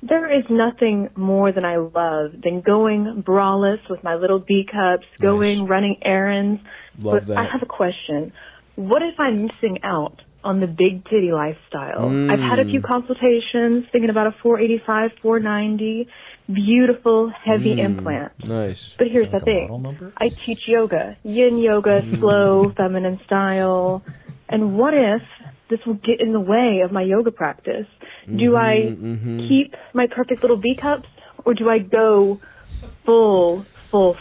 There is nothing more than I love than going braless with my little B cups, going running errands. Love but that. I have a question. What if I'm missing out on the big titty lifestyle? I've had a few consultations thinking about a 485, 490, beautiful, heavy implant. Nice. But here's the thing. I teach yoga, yin yoga, slow, feminine style. And what if this will get in the way of my yoga practice? Do I keep my perfect little B cups, or do I go full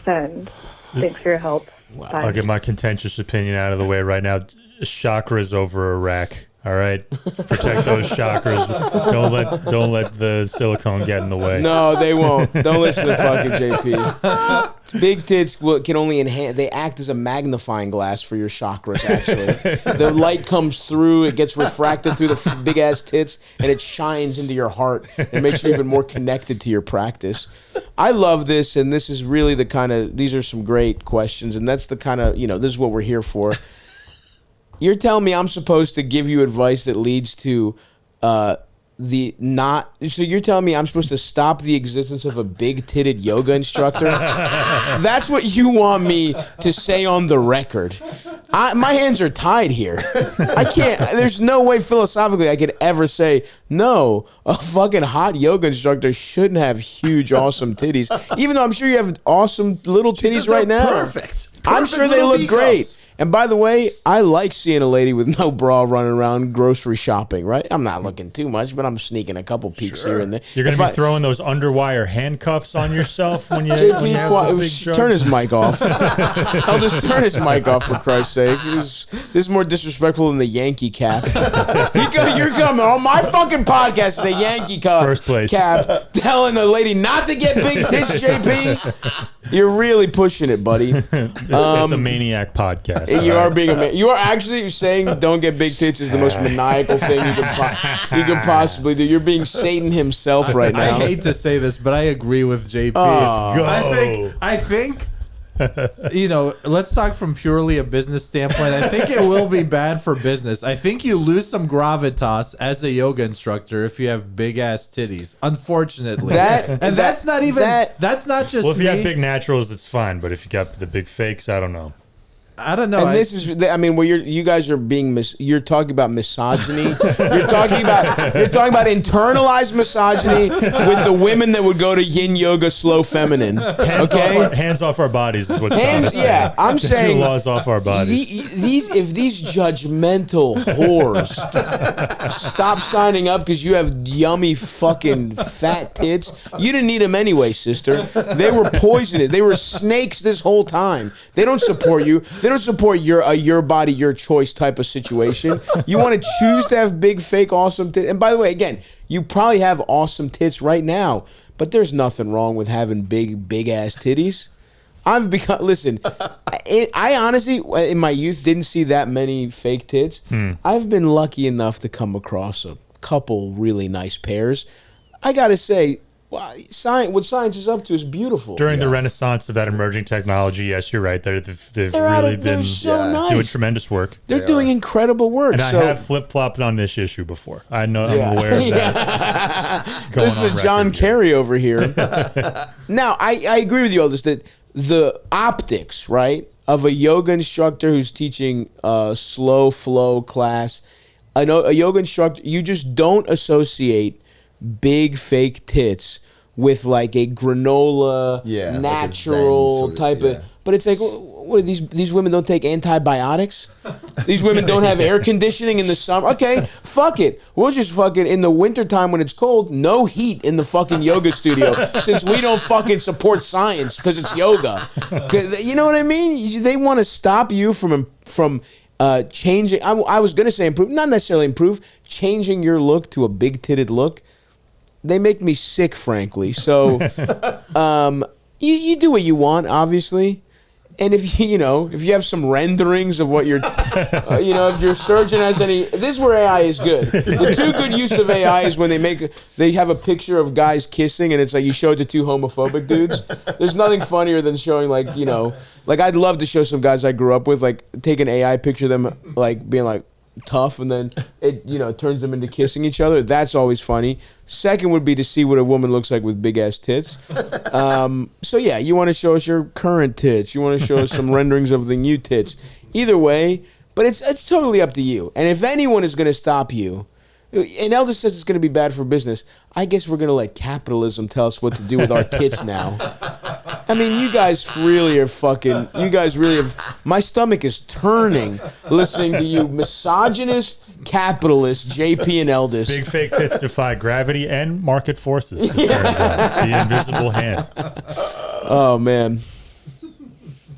send? Thanks for your help. Wow. Bye. I'll get my contentious opinion out of the way right now. Chakras over a rack. All right, protect those chakras. Don't let the silicone get in the way. No, they won't. Don't listen to fucking JP. Big tits can only enhance. They act as a magnifying glass for your chakras. Actually, the light comes through. It gets refracted through the big ass tits, and it shines into your heart. It makes you even more connected to your practice. I love this, and this is really the kind of. These are some great questions, and that's the kind of this is what we're here for. You're telling me I'm supposed to give you advice that leads to so you're telling me I'm supposed to stop the existence of a big-titted yoga instructor? That's what you want me to say on the record. My hands are tied here. I can't, there's no way philosophically I could ever say, no, a fucking hot yoga instructor shouldn't have huge, awesome titties. Even though I'm sure you have awesome little titties right now. Perfect. I'm sure they look great. And by the way, I like seeing a lady with no bra running around grocery shopping, right? I'm not looking too much, but I'm sneaking a couple peeks here and there. You're going to be throwing those underwire handcuffs on yourself when you, JP, when you have the big drugs? Turn his mic off. I'll just turn his mic off, for Christ's sake. This is more disrespectful than the Yankee cap. You're coming on my fucking podcast in a Yankee cap. First place. Cap, telling the lady not to get big tits, JP. You're really pushing it, buddy. It's a maniac podcast. You are being a man. You are actually saying don't get big tits is the most maniacal thing you can possibly do. You're being Satan himself right now. I hate to say this, but I agree with JP. Go. I think let's talk from purely a business standpoint. I think it will be bad for business. I think you lose some gravitas as a yoga instructor if you have big ass titties. Unfortunately, that's not just. Well, if you have big naturals, it's fine. But if you got the big fakes, I don't know. I don't know. And this is, I mean, where you guys are being, you're talking about misogyny. You're talking about internalized misogyny with the women that would go to yin yoga, slow feminine. Hands off our bodies is what Stav is saying. Yeah, I'm saying laws off our bodies. If these judgmental whores stop signing up because you have yummy fucking fat tits, you didn't need them anyway, sister. They were poisonous. They were snakes this whole time. They don't support you. They don't support your body, your choice type of situation. You want to choose to have big, fake, awesome tits. And by the way, again, you probably have awesome tits right now, but there's nothing wrong with having big ass titties. Listen, I honestly, in my youth, didn't see that many fake tits. I've been lucky enough to come across a couple really nice pairs. I gotta say, what science is up to is beautiful. During the renaissance of that emerging technology, yes, you're right. They've really been doing tremendous work. They're doing incredible work. And I have flip-flopped on this issue before. I'm aware of that. Listen to John Kerry over here. Now, I agree with you all this, that the optics, right, of a yoga instructor who's teaching a slow flow class, I know a yoga instructor, you just don't associate big fake tits with like a granola natural like type of, but it's like, what, these women don't take antibiotics? These women don't have air conditioning in the summer? Okay, fuck it. We'll just fucking, in the wintertime when it's cold, no heat in the fucking yoga studio since we don't fucking support science because it's yoga. You know what I mean? They want to stop you from changing. I was going to say improve, not necessarily improve, changing your look to a big-titted look. They make me sick, frankly. So you do what you want, obviously. And if you have some renderings of what you're, if your surgeon has any, this is where AI is good. The two good use of AI is when they have a picture of guys kissing and it's like you show it to two homophobic dudes. There's nothing funnier than showing like I'd love to show some guys I grew up with, like take an AI picture of them like being like, tough, and then it turns them into kissing each other. That's always funny. Second would be to see what a woman looks like with big ass tits. So yeah, you want to show us your current tits. You want to show us some renderings of the new tits. Either way, but it's totally up to you. And if anyone is going to stop you. And Elder says it's going to be bad for business. I guess we're going to let capitalism tell us what to do with our tits now. I mean, you guys really are fucking... You guys really have... My stomach is turning listening to you misogynist capitalists, JP and Eldest. Big fake tits defy gravity and market forces, it turns out. The invisible hand. Oh, man.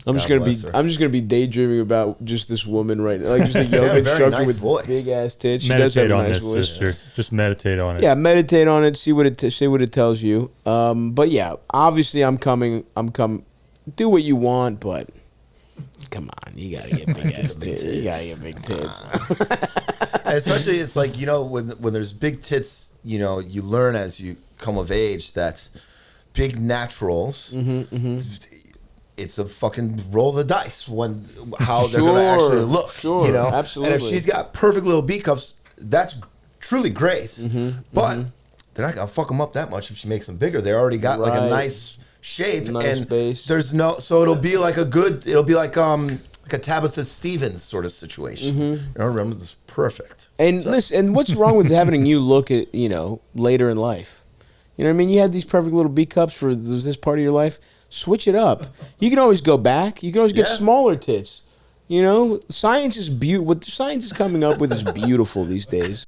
I'm just gonna be daydreaming about just this woman right now, like just a yoga instructor with big ass tits. She does have a nice voice. Sister. Just meditate on it. Yeah, meditate on it. See what it tells you. But yeah, obviously I'm coming. Do what you want, but come on, you gotta get big ass tits. You gotta get big tits. Especially, it's like when there's big tits, you learn as you come of age that big naturals. It's a fucking roll of the dice how they're going to actually look. Sure, absolutely. And if she's got perfect little B cups, that's truly great. But they're not going to fuck them up that much if she makes them bigger. They already got like a nice shape, and base. There's no. So it'll be like a Tabitha Stevens sort of situation. I remember this perfect. And listen, and what's wrong with having you look at later in life? You know what I mean? You had these perfect little B cups for this part of your life. Switch it up. You can always go back. You can always get smaller tits. Science is what science is coming up with is beautiful these days.